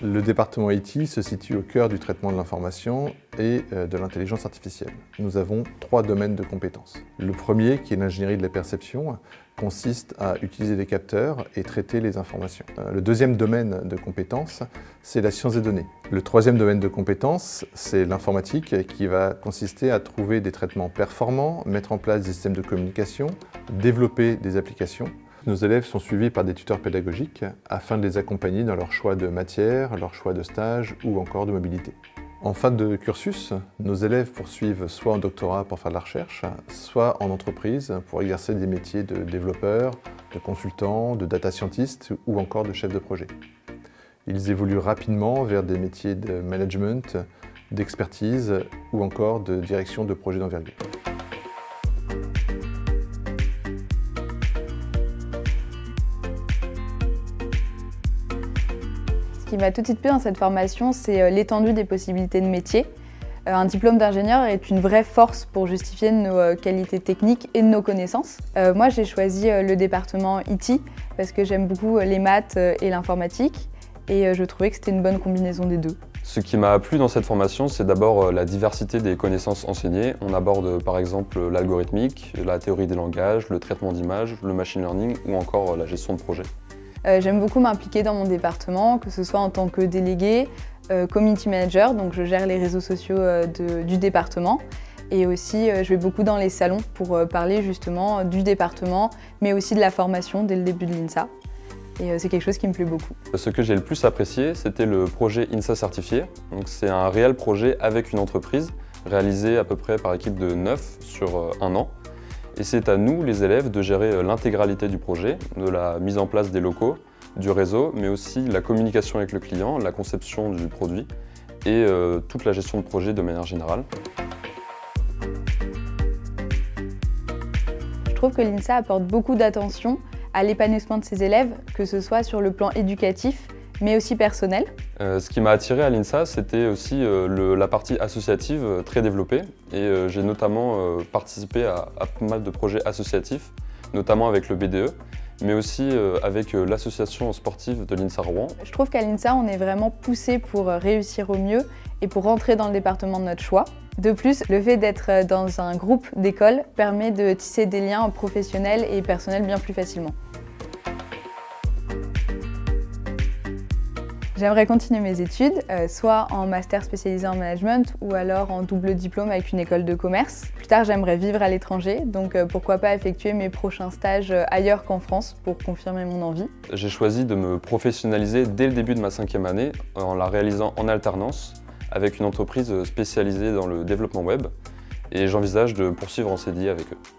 Le département IT se situe au cœur du traitement de l'information et de l'intelligence artificielle. Nous avons 3 domaines de compétences. Le premier, qui est l'ingénierie de la perception, consiste à utiliser des capteurs et traiter les informations. Le deuxième domaine de compétences, c'est la science des données. Le troisième domaine de compétences, c'est l'informatique, qui va consister à trouver des traitements performants, mettre en place des systèmes de communication, développer des applications. Nos élèves sont suivis par des tuteurs pédagogiques afin de les accompagner dans leur choix de matière, leur choix de stage ou encore de mobilité. En fin de cursus, nos élèves poursuivent soit en doctorat pour faire de la recherche, soit en entreprise pour exercer des métiers de développeur, de consultant, de data scientist ou encore de chef de projet. Ils évoluent rapidement vers des métiers de management, d'expertise ou encore de direction de projets d'envergure. Ce qui m'a tout de suite plu dans cette formation, c'est l'étendue des possibilités de métier. Un diplôme d'ingénieur est une vraie force pour justifier nos qualités techniques et de nos connaissances. Moi, j'ai choisi le département IT parce que j'aime beaucoup les maths et l'informatique et je trouvais que c'était une bonne combinaison des deux. Ce qui m'a plu dans cette formation, c'est d'abord la diversité des connaissances enseignées. On aborde par exemple l'algorithmique, la théorie des langages, le traitement d'images, le machine learning ou encore la gestion de projet. J'aime beaucoup m'impliquer dans mon département, que ce soit en tant que déléguée, community manager, donc je gère les réseaux sociaux du département. Et aussi, je vais beaucoup dans les salons pour parler justement du département, mais aussi de la formation dès le début de l'INSA. Et c'est quelque chose qui me plaît beaucoup. Ce que j'ai le plus apprécié, c'était le projet INSA certifié. C'est un réel projet avec une entreprise, réalisé à peu près par équipe de 9 sur 1 an. Et c'est à nous, les élèves, de gérer l'intégralité du projet, de la mise en place des locaux, du réseau, mais aussi la communication avec le client, la conception du produit et toute la gestion de projet de manière générale. Je trouve que l'INSA apporte beaucoup d'attention à l'épanouissement de ses élèves, que ce soit sur le plan éducatif, mais aussi personnel. Ce qui m'a attiré à l'INSA, c'était aussi la partie associative très développée. Et j'ai notamment participé à pas mal de projets associatifs, notamment avec le BDE, mais aussi avec l'association sportive de l'INSA Rouen. Je trouve qu'à l'INSA, on est vraiment poussé pour réussir au mieux et pour rentrer dans le département de notre choix. De plus, le fait d'être dans un groupe d'école permet de tisser des liens professionnels et personnels bien plus facilement. J'aimerais continuer mes études, soit en master spécialisé en management ou alors en double diplôme avec une école de commerce. Plus tard, j'aimerais vivre à l'étranger, donc pourquoi pas effectuer mes prochains stages ailleurs qu'en France pour confirmer mon envie. J'ai choisi de me professionnaliser dès le début de ma 5e année en la réalisant en alternance avec une entreprise spécialisée dans le développement web et j'envisage de poursuivre en CDI avec eux.